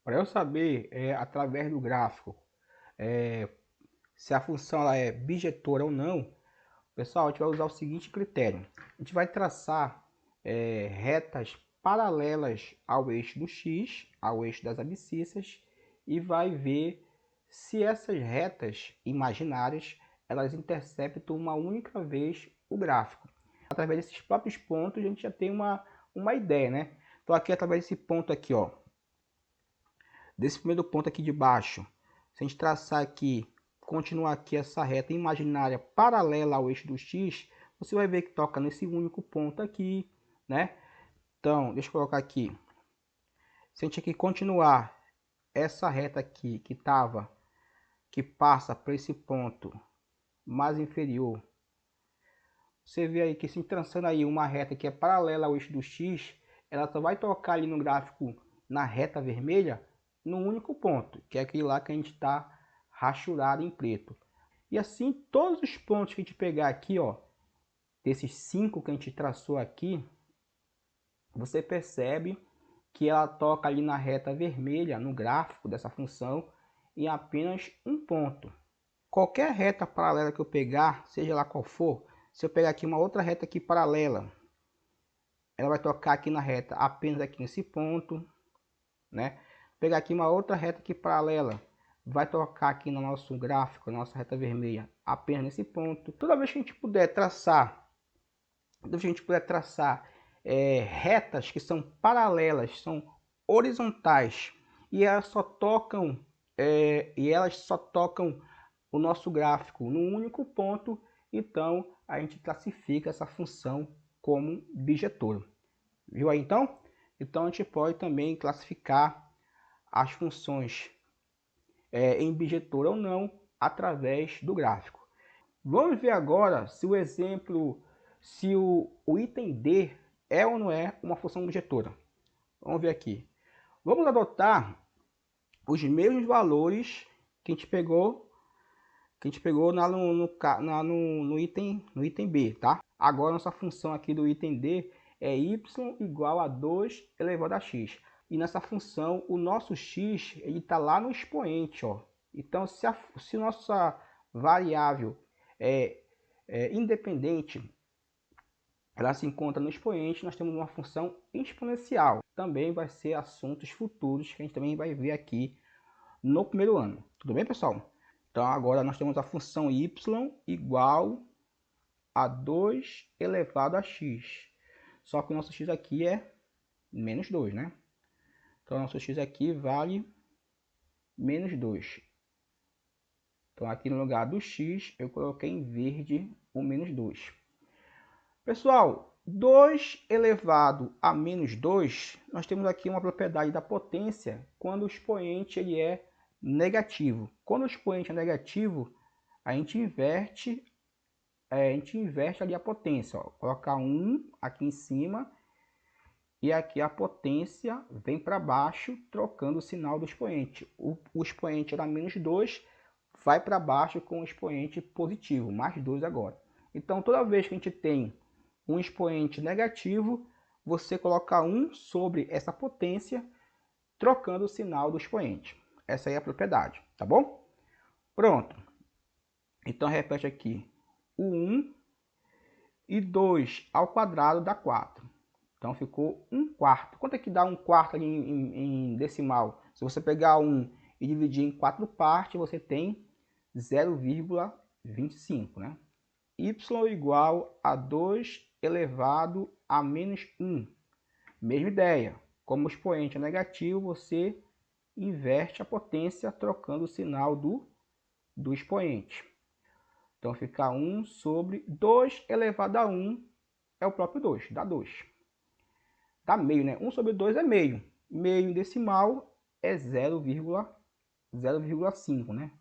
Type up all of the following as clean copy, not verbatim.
Para eu saber, através do gráfico, se a função ela é bijetora ou não, pessoal, a gente vai usar o seguinte critério. A gente vai traçar retas paralelas ao eixo do x, ao eixo das abscissas, e vai ver se essas retas imaginárias elas interceptam uma única vez o gráfico. Através desses próprios pontos a gente já tem uma ideia, né? Então aqui através desse ponto aqui, ó, desse primeiro ponto aqui de baixo, se a gente traçar aqui, continuar aqui essa reta imaginária paralela ao eixo do x, você vai ver que toca nesse único ponto aqui, né? Então, deixa eu colocar aqui. Se a gente aqui continuar essa reta aqui que passa por esse ponto mais inferior, você vê aí que se traçando aí uma reta que é paralela ao eixo do x, ela só vai tocar ali no gráfico na reta vermelha no único ponto, que é aquele lá que a gente está rachurado em preto. E assim, todos os pontos que a gente pegar aqui, ó, desses 5 que a gente traçou aqui, você percebe que ela toca ali na reta vermelha, no gráfico dessa função, em apenas um ponto. Qualquer reta paralela que eu pegar, seja lá qual for, se eu pegar aqui uma outra reta aqui paralela, ela vai tocar aqui na reta apenas aqui nesse ponto, né? Pegar aqui uma outra reta aqui paralela, vai tocar aqui no nosso gráfico, na nossa reta vermelha, apenas nesse ponto. Toda vez que a gente puder traçar, retas que são paralelas, são horizontais, e elas só tocam o nosso gráfico num único ponto, então a gente classifica essa função como bijetora. Viu aí então? Então a gente pode também classificar as funções em bijetora ou não através do gráfico. Vamos ver agora se o exemplo, se o item D é ou não é uma função bijetora. Vamos ver aqui. Vamos adotar os mesmos valores que a gente pegou no item B, tá? Agora nossa função aqui do item D é y igual a 2 elevado a x. E nessa função o nosso x ele está lá no expoente, ó. Então se nossa variável é independente, ela se encontra no expoente, nós temos uma função exponencial. Também vai ser assuntos futuros que a gente também vai ver aqui no primeiro ano. Tudo bem, pessoal? Então agora nós temos a função y igual a 2 elevado a x. Só que o nosso x aqui é menos 2, né? Então o nosso x aqui vale menos 2. Então aqui no lugar do x eu coloquei em verde o menos 2. Pessoal, 2 elevado a menos 2, nós temos aqui uma propriedade da potência quando o expoente ele é negativo. Quando o expoente é negativo, a gente inverte ali a potência. Ó. Colocar 1 aqui em cima e aqui a potência vem para baixo, trocando o sinal do expoente. O expoente era menos 2, vai para baixo com o expoente positivo, mais 2 agora. Então, toda vez que a gente tem um expoente negativo, você coloca 1 sobre essa potência, trocando o sinal do expoente. Essa aí é a propriedade, tá bom? Pronto. Então, repete aqui. O 1 e 2 ao quadrado dá 4. Então, ficou 1 quarto. Quanto é que dá 1 quarto ali em decimal? Se você pegar 1 e dividir em 4 partes, você tem 0,25, né? Y igual a 2 elevado a menos 1. Mesma ideia. Como o expoente é negativo, você inverte a potência trocando o sinal do expoente. Então fica 1 sobre 2 elevado a 1 é o próprio 2, dá 2. Dá meio, né? 1 sobre 2 é meio. Meio em decimal é 0,5, né?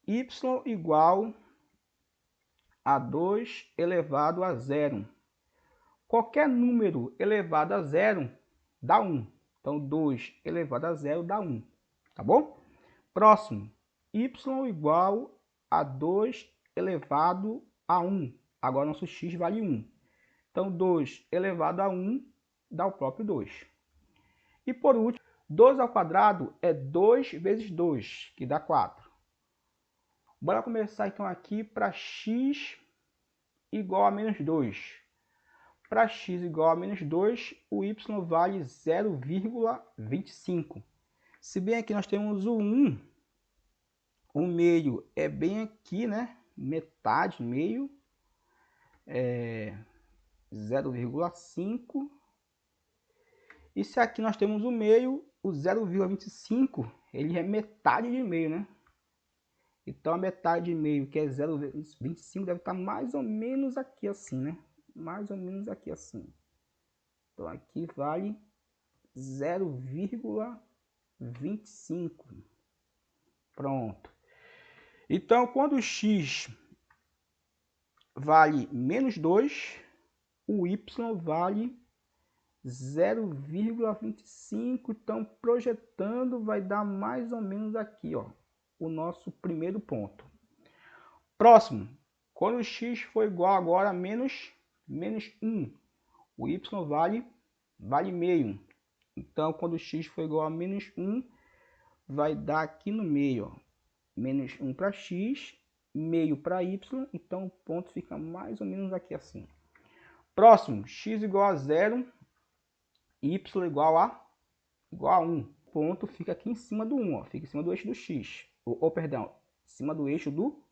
Y igual a 2 elevado a 0. Qualquer número elevado a 0 dá 1. Então, 2 elevado a 0 dá 1. Tá bom? Próximo. Y igual a 2 elevado a 1. Agora, nosso x vale 1. Então, 2 elevado a 1 dá o próprio 2. E, por último, 2 ao quadrado é 2 vezes 2, que dá 4. Bora começar então aqui para x igual a menos 2. Para x igual a menos 2, o y vale 0,25. Se bem aqui nós temos o 1, o meio é bem aqui, né? Metade, meio, é 0,5. E se aqui nós temos o meio, o 0,25, ele é metade de meio, né? Então a metade de meio, que é 0,25, deve estar mais ou menos aqui assim, né? Mais ou menos aqui assim. Então aqui vale 0,25. Pronto. Então quando x vale menos 2, o y vale 0,25. Então projetando vai dar mais ou menos aqui, ó, o nosso primeiro ponto. Próximo, quando x for igual agora a menos 1, o y vale meio. Então, quando x for igual a menos 1, vai dar aqui no meio, ó, menos 1 para x, meio para y, então o ponto fica mais ou menos aqui assim. Próximo, x igual a 0, y igual a 1. O ponto fica aqui em cima do 1, ó, fica em cima do eixo do x, perdão, em cima do eixo do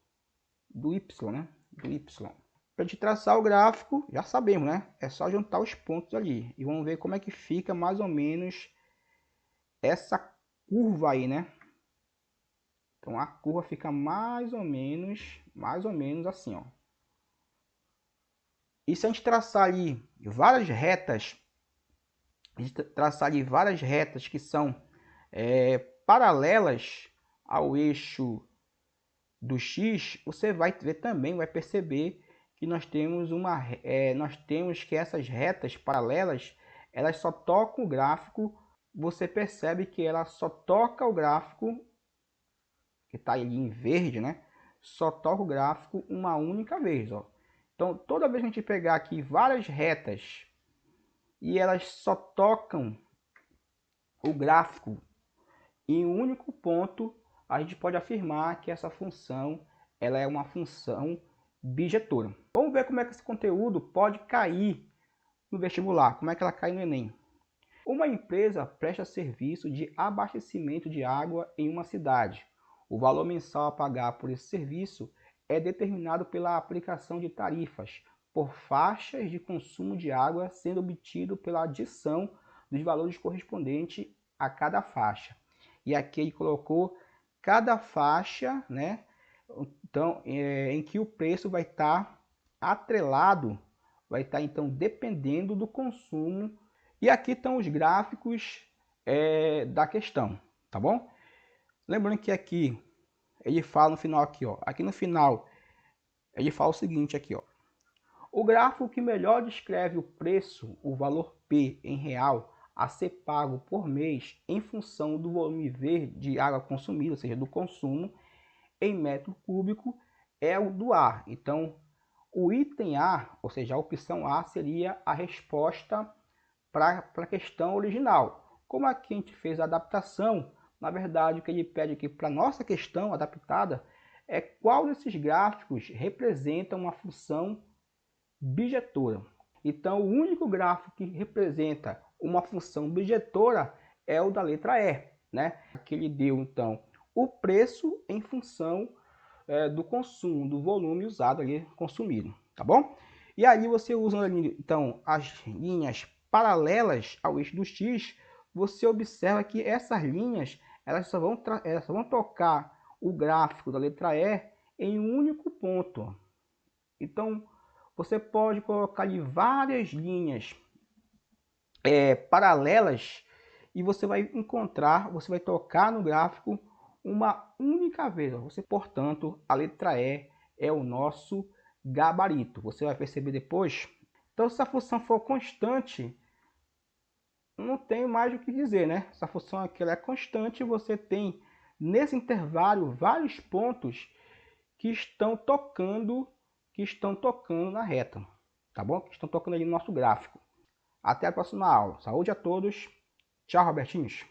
y, né? Do y. Para a gente traçar o gráfico, já sabemos, né? É só juntar os pontos ali. E vamos ver como é que fica mais ou menos essa curva aí, né? Então a curva fica mais ou menos assim, ó. E se a gente traçar ali várias retas, que são paralelas ao eixo do x, você vai ver também, vai perceber que nós temos que essas retas paralelas, elas só tocam o gráfico. Você percebe que ela só toca o gráfico, que está ali em verde, né? Só toca o gráfico uma única vez, ó. Então toda vez que a gente pegar aqui várias retas e elas só tocam o gráfico em um único ponto, a gente pode afirmar que essa função ela é uma função bijetora. Vamos ver como é que esse conteúdo pode cair no vestibular, como é que ela cai no Enem. Uma empresa presta serviço de abastecimento de água em uma cidade. O valor mensal a pagar por esse serviço é determinado pela aplicação de tarifas por faixas de consumo de água, sendo obtido pela adição dos valores correspondentes a cada faixa. E aqui ele colocou cada faixa, né? Então, em que o preço vai estar atrelado, vai estar então dependendo do consumo. E aqui estão os gráficos da questão, tá bom? Lembrando que aqui ele fala no final aqui, ó. Aqui no final ele fala o seguinte aqui, ó. O gráfico que melhor descreve o preço, o valor P em real, a ser pago por mês em função do volume V de água consumida, ou seja, do consumo, em metro cúbico, é o do A. Então, o item A, ou seja, a opção A, seria a resposta para a questão original. Como aqui a gente fez a adaptação, na verdade o que ele pede aqui para a nossa questão adaptada é qual desses gráficos representa uma função bijetora. Então, o único gráfico que representa uma função bijetora é o da letra E, né? Aqui ele deu, então, o preço em função do consumo, do volume usado ali, consumido, tá bom? E aí você usa ali, então, as linhas paralelas ao eixo do X, você observa que essas linhas, elas só vão tocar o gráfico da letra E em um único ponto. Então, você pode colocar ali várias linhas paralelas e você vai encontrar, você vai tocar no gráfico uma única vez. Você, portanto, a letra E é o nosso gabarito. Você vai perceber depois. Então, se a função for constante, não tem mais o que dizer, né? Essa função aqui ela é constante. Você tem nesse intervalo vários pontos que estão tocando na reta, tá bom? Que estão tocando ali no nosso gráfico. Até a próxima aula. Saúde a todos. Tchau, Robertinhos.